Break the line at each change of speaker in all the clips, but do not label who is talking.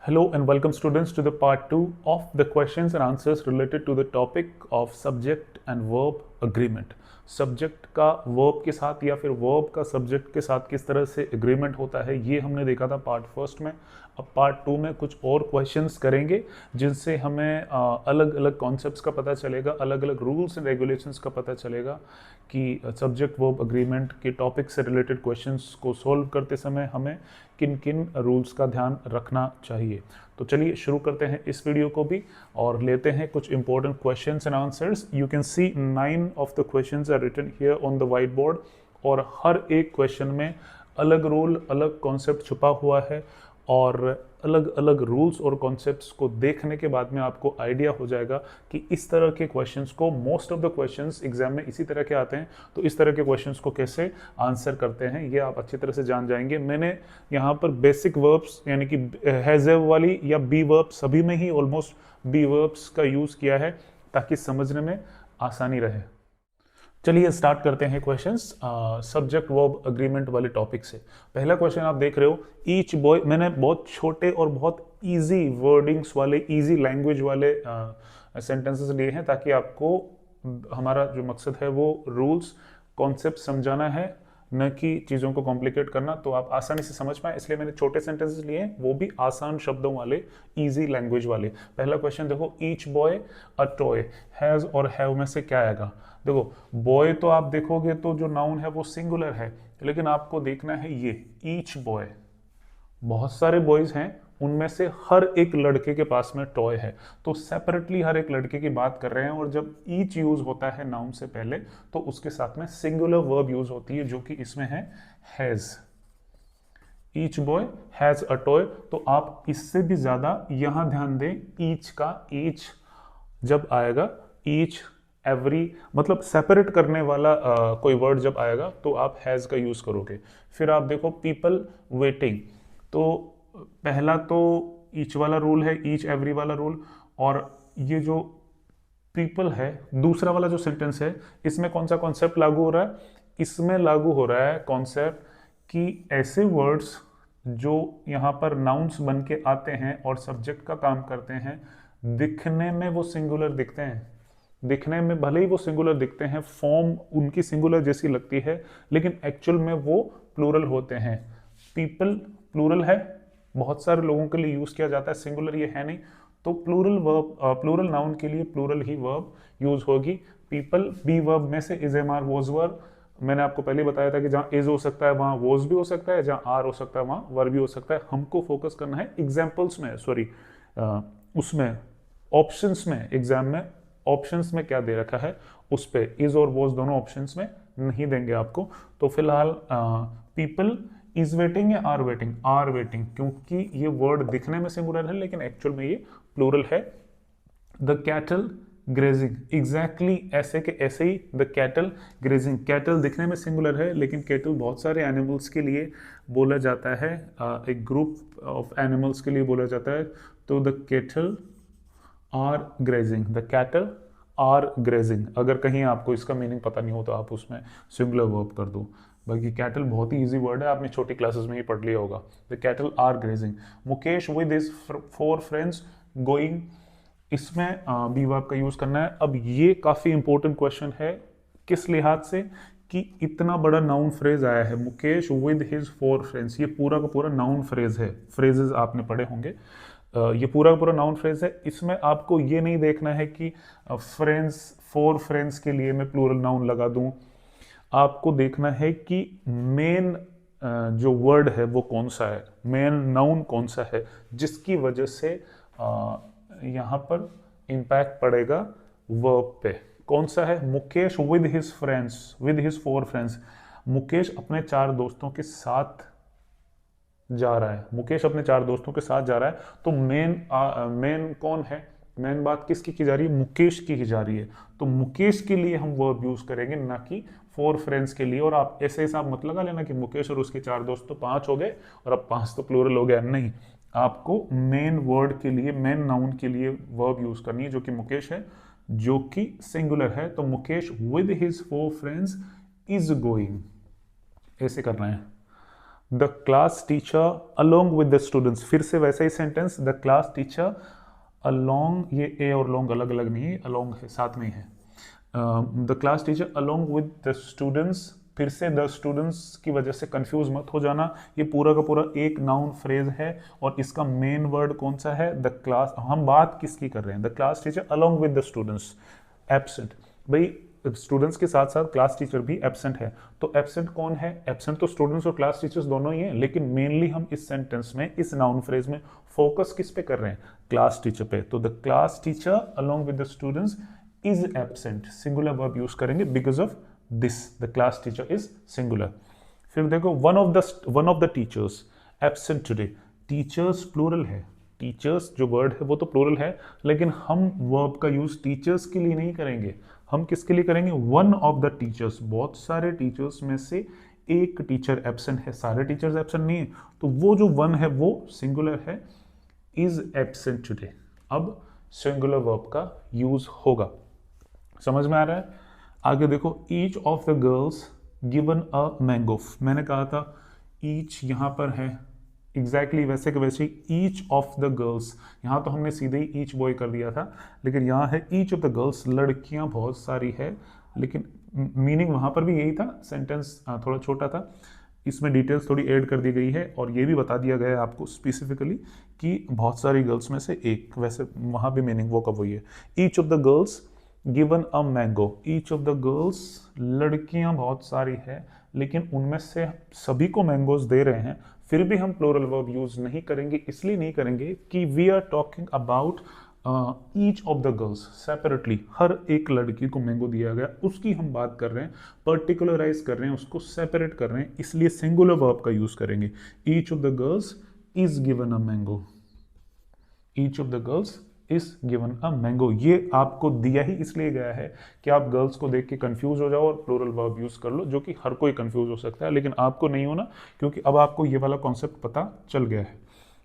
Hello and welcome students to the part 2 of the questions and answers related to the topic of subject and verb agreement. Subject का verb के साथ या फिर verb का subject के साथ किस तरह से एग्रीमेंट होता है ये हमने देखा था पार्ट फर्स्ट में। अब पार्ट 2 में कुछ और क्वेश्चंस करेंगे जिनसे हमें अलग अलग कॉन्सेप्ट्स का पता चलेगा, अलग अलग रूल्स एंड रेगुलेशंस का पता चलेगा कि सब्जेक्ट वर्ब अग्रीमेंट के टॉपिक से रिलेटेड क्वेश्चंस को सॉल्व करते समय हमें किन किन रूल्स का ध्यान रखना चाहिए। तो चलिए शुरू करते हैं इस वीडियो को भी और लेते हैं कुछ important questions and answers. You can see 9 of the questions are written here on the white board और हर एक क्वेश्चन में अलग रूल, अलग कॉन्सेप्ट छुपा हुआ है और अलग अलग रूल्स और कॉन्सेप्ट्स को देखने के बाद में आपको आइडिया हो जाएगा कि इस तरह के क्वेश्चंस को, most of the questions exam में इसी तरह के आते हैं, तो इस तरह के क्वेश्चंस को कैसे आंसर करते हैं ये आप अच्छी तरह से जान जाएंगे। मैंने यहाँ पर बेसिक वर्ब्स यानी कि हैज़ वाली या बी वर्ब सभी में ही ऑलमोस्ट बी वर्ब्स का यूज़ किया है ताकि समझने में आसानी रहे। चलिए स्टार्ट करते हैं क्वेश्चंस सब्जेक्ट वर्ब अग्रीमेंट वाले टॉपिक से। पहला क्वेश्चन आप देख रहे हो, ईच बॉय। मैंने बहुत छोटे और बहुत इजी वर्डिंग्स वाले, इजी लैंग्वेज वाले सेंटेंसेस लिए हैं ताकि आपको हमारा जो मकसद है वो रूल्स कॉन्सेप्ट समझाना है, न कि चीज़ों को कॉम्प्लिकेट करना, तो आप आसानी से समझ पाए, इसलिए मैंने छोटे सेंटेंसेस लिए हैं, वो भी आसान शब्दों वाले, इजी लैंग्वेज वाले। पहला क्वेश्चन देखो, each boy a toy. Has और हैव में से क्या आएगा? देखो बॉय तो आप देखोगे तो जो नाउन है वो सिंगुलर है, लेकिन आपको देखना है ये ईच बॉय। बहुत सारे बॉयज हैं, उनमें से हर एक लड़के के पास में टॉय है, तो सेपरेटली हर एक लड़के की बात कर रहे हैं। और जब ईच यूज होता है नाउन से पहले तो उसके साथ में सिंगुलर वर्ब यूज होती है जो कि इसमें है has. Each boy has a toy. तो आप इससे भी ज्यादा यहां ध्यान दें, ईच का ईच जब आएगा, ईच एवरी मतलब सेपरेट करने वाला कोई वर्ड जब आएगा तो आप हैज का यूज करोगे। फिर आप देखो पीपल वेटिंग, तो पहला तो ईच वाला रूल है, ईच एवरी वाला रूल, और ये जो पीपल है दूसरा वाला जो सेंटेंस है इसमें कौन सा कॉन्सेप्ट लागू हो रहा है? इसमें लागू हो रहा है कॉन्सेप्ट कि ऐसे वर्ड्स जो यहाँ पर नाउन्स बन के आते हैं और सब्जेक्ट का काम करते हैं, दिखने में वो सिंगुलर दिखते हैं, दिखने में भले ही वो सिंगुलर दिखते हैं, फॉर्म उनकी सिंगुलर जैसी लगती है, लेकिन एक्चुअल में वो प्लूरल होते हैं। पीपल प्लूरल है, बहुत सारे लोगों के लिए यूज किया जाता है, सिंगुलर ये है नहीं, तो प्लूरल वर्ब, प्लूरल नाउन के लिए प्लूरल ही वर्ब यूज होगी। पीपल बी वर्ब में से is am are was verb. मैंने आपको पहले बताया था कि जहाँ इज हो सकता है वहाँ वॉज भी हो सकता है, जहाँ आर हो सकता है वहाँ वर्ब भी हो सकता है। हमको फोकस करना है एग्जाम्पल्स में, सॉरी उसमें ऑप्शंस में, एग्जाम में ऑप्शंस में क्या दे रखा है उस पे इज और वॉज दोनों ऑप्शंस में नहीं देंगे आपको। तो फिलहाल पीपल इज वेटिंग या आर वेटिंग? आर वेटिंग, क्योंकि ये वर्ड दिखने में सिंगुलर है लेकिन एक्चुअल में ये प्लूरल है। द कैटल ग्रेजिंग, एग्जैक्टली ऐसे के ऐसे ही द कैटल ग्रेजिंग। कैटल दिखने में सिंगुलर है लेकिन कैटल बहुत सारे एनिमल्स के लिए बोला जाता है, एक ग्रुप ऑफ एनिमल्स के लिए बोला जाता है। तो the cattle are grazing, the cattle are grazing. अगर कहीं आपको इसका मीनिंग पता नहीं हो तो आप उसमें सिंगुलर वर्ब कर दो। बाकी कैटल बहुत ही इजी वर्ड है, आपने छोटी क्लासेस में ही पढ़ लिया होगा। The cattle are grazing. Mukesh with his 4 friends going, इसमें बी वर्ब का यूज करना है। अब ये काफी इंपॉर्टेंट क्वेश्चन है, किस लिहाज से कि इतना बड़ा नाउन फ्रेज आया है, मुकेश विद हिज 4 फ्रेंड्स। ये पूरा का पूरा नाउन फ्रेज है, फ्रेजेस आपने पढ़े होंगे, ये पूरा का पूरा नाउन फ्रेज है। इसमें आपको ये नहीं देखना है कि फ्रेंड्स, 4 फ्रेंड्स के लिए मैं प्लूरल नाउन लगा दूं। आपको देखना है कि मेन जो वर्ड है वो कौन सा है, मेन नाउन कौन सा है, जिसकी वजह से यहाँ पर इम्पैक्ट पड़ेगा वर्ब पे। कौन सा है? Mukesh with his friends, with his 4 friends. Mukesh अपने 4 दोस्तों के साथ जा रहा है, मुकेश अपने 4 दोस्तों के साथ जा रहा है। तो मेन कौन है? मेन बात किसकी की जा रही है? मुकेश की जा रही है। तो मुकेश के लिए हम वर्ब यूज करेंगे, ना कि 4 फ्रेंड्स के लिए। और आप ऐसे हिसाब मत लगा लेना कि मुकेश और उसके 4 दोस्त तो 5 हो गए और अब 5 तो प्लूरल हो गया, नहीं। आपको मेन वर्ड के लिए, मेन नाउन के लिए वर्ब यूज करनी है जो कि मुकेश है, जो कि सिंगुलर है। तो Mukesh with his 4 friends is going, ऐसे करना है। The class teacher along with the students, फिर से वैसा ही sentence, the class teacher along, ये ए और लोंग अलग अलग नहीं है, अलोंग है, साथ में ही है। The class teacher along with the students, फिर से द स्टूडेंट्स की वजह से कंफ्यूज मत हो जाना, ये पूरा का पूरा एक नाउन फ्रेज है और इसका मेन वर्ड कौन सा है, द क्लास। हम बात किसकी कर रहे हैं, the class teacher along with the students, absent. भाई स्टूडेंट्स के साथ साथ क्लास टीचर भी एब्सेंट है, तो एब्सेंट कौन है, एब्सेंट तो स्टूडेंट्स और क्लास टीचर्स दोनों ही हैं, लेकिन मेनली हम इस सेंटेंस में, इस नाउन फ्रेज में फोकस किस पे कर रहे हैं, क्लास टीचर पे। तो the class teacher along with the students is absent, singular verb use करेंगे because of this, the class teacher is singular. फिर देखो one of the teachers absent today, teachers plural है, टीचर्स जो word है वो तो प्लूरल है, लेकिन हम वर्ब का यूज टीचर्स के लिए नहीं करेंगे, हम किसके लिए करेंगे, वन ऑफ द टीचर्स, बहुत सारे टीचर्स में से एक टीचर एब्सेंट है, सारे टीचर्स एब्सेंट नहीं है, तो वो जो वन है वो सिंगुलर है, इज एब्सेंट टुडे। अब सिंगुलर वर्ब का यूज होगा, समझ में आ रहा है। आगे देखो, each of the girls given a mango, मैंने कहा था ईच यहां पर है, एग्जैक्टली वैसे के वैसे ईच ऑफ द गर्ल्स, यहाँ तो हमने सीधे ही ईच बॉय कर दिया था, लेकिन यहाँ है ईच ऑफ द गर्ल्स, लड़कियां बहुत सारी है, लेकिन मीनिंग वहां पर भी यही था, सेंटेंस थोड़ा छोटा था, इसमें डिटेल्स थोड़ी ऐड कर दी गई है और ये भी बता दिया गया है आपको स्पेसिफिकली कि बहुत सारी गर्ल्स में से एक, वैसे वहां भी मीनिंग वो का वही है। Each of the girls given a mango, each of the girls, लड़कियां बहुत सारी है, लेकिन उनमें से सभी को मैंगोज दे रहे हैं, फिर भी हम प्लूरल वर्ब यूज नहीं करेंगे, इसलिए नहीं करेंगे कि we are talking about each of the girls separately, हर एक लड़की को मैंगो दिया गया उसकी हम बात कर रहे हैं, पर्टिकुलराइज कर रहे हैं, उसको सेपरेट कर रहे हैं, इसलिए सिंगुलर वर्ब का यूज करेंगे। Each of the girls is given a mango, each of the girls is given a mango, ये आपको दिया ही इसलिए गया है कि आप गर्ल्स को देख के कंफ्यूज हो जाओ और प्लूरल वर्ब यूज कर लो, जो कि हर कोई कंफ्यूज हो सकता है, लेकिन आपको नहीं होना, क्योंकि अब आपको ये वाला कॉन्सेप्ट पता चल गया है।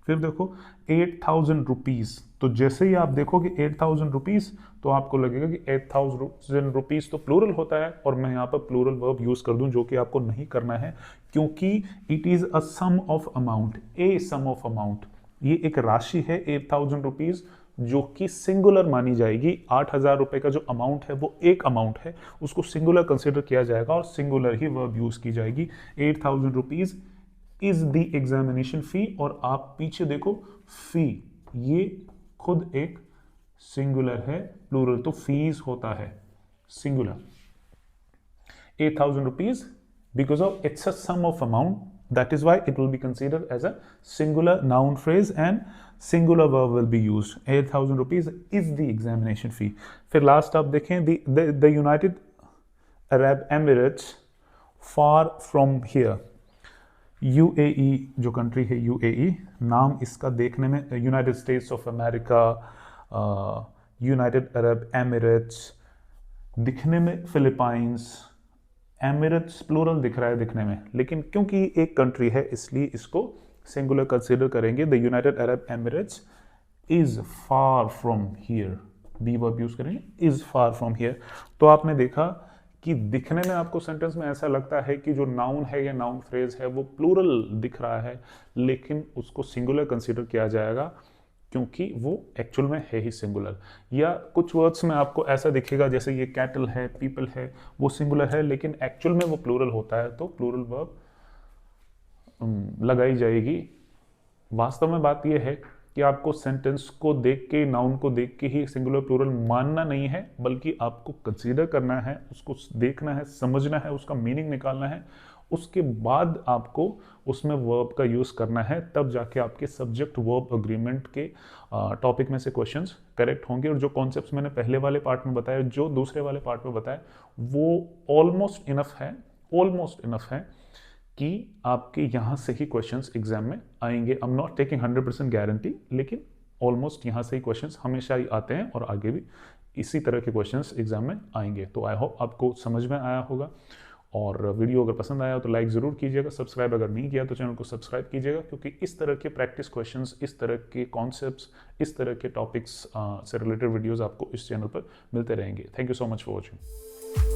फिर देखो 8,000 रुपीज, तो जैसे ही आप देखोगे 8,000 रुपीज, तो आपको लगेगा कि 8,000 रुपीज तो प्लूरल होता है, और मैं यहाँ पर प्लूरल वर्ब यूज कर दूं, जो कि आपको नहीं करना है, क्योंकि it is a sum of amount, a sum of amount, ये एक राशि है 8,000 रुपीज, जो कि सिंगुलर मानी जाएगी। 8,000 रुपए का जो अमाउंट है वो एक अमाउंट है, उसको सिंगुलर कंसिडर किया जाएगा और सिंगुलर ही वर्ब यूज की जाएगी। 8,000 रुपीज इज द एग्जामिनेशन फी, और आप पीछे देखो फी, ये खुद एक सिंगुलर है, प्लूरल तो फीस होता है singular. 8,000 rupees, because of it's a sum of amount, that is why it will be considered as a singular noun phrase and singular verb will be used। 8,000 rupees is the examination fee। फिर last आप देखें, the United Arab Emirates far from here, UAE जो country है, UAE नाम इसका देखने में, United states of America, United Arab Emirates, दिखने में फिलीपाइंस, एमिरेट्स प्लूरल दिख रहा है दिखने में, लेकिन क्योंकि एक कंट्री है इसलिए इसको सिंगुलर कंसीडर करेंगे। The United Arab Emirates is far from here, be verb use करेंगे, इज फार फ्रॉम हियर। तो आपने देखा कि दिखने में आपको सेंटेंस में ऐसा लगता है कि जो नाउन है या नाउन फ्रेज है वो प्लूरल दिख रहा है, लेकिन उसको सिंगुलर कंसीडर किया जाएगा क्योंकि वो एक्चुअल में है ही सिंगुलर। या कुछ वर्ड्स में आपको ऐसा दिखेगा जैसे ये कैटल है, पीपल है, वो सिंगुलर है लेकिन एक्चुअल में वो प्लूरल होता है, तो प्लूरल वर्ब लगाई जाएगी। वास्तव में बात यह है कि आपको सेंटेंस को देख के, नाउन को देख के ही सिंगुलर प्लूरल मानना नहीं है, बल्कि आपको कंसीडर करना है, उसको देखना है, समझना है, उसका मीनिंग निकालना है, उसके बाद आपको उसमें वर्ब का यूज़ करना है, तब जाके आपके सब्जेक्ट वर्ब अग्रीमेंट के टॉपिक में से क्वेश्चंस करेक्ट होंगे। और जो कॉन्सेप्ट्स मैंने पहले वाले पार्ट में बताया, जो दूसरे वाले पार्ट में बताया, वो ऑलमोस्ट इनफ है कि आपके यहाँ से ही क्वेश्चंस एग्जाम में आएंगे। I am not taking 100% guarantee, लेकिन ऑलमोस्ट यहाँ से ही क्वेश्चंस हमेशा ही आते हैं और आगे भी इसी तरह के क्वेश्चंस एग्जाम में आएंगे। तो आई होप आपको समझ में आया होगा, और वीडियो अगर पसंद आया तो लाइक ज़रूर कीजिएगा, सब्सक्राइब अगर नहीं किया तो चैनल को सब्सक्राइब कीजिएगा, क्योंकि इस तरह के प्रैक्टिस क्वेश्चंस, इस तरह के कॉन्सेप्ट्स, इस तरह के टॉपिक्स से रिलेटेड वीडियोस आपको इस चैनल पर मिलते रहेंगे। Thank you so much for watching.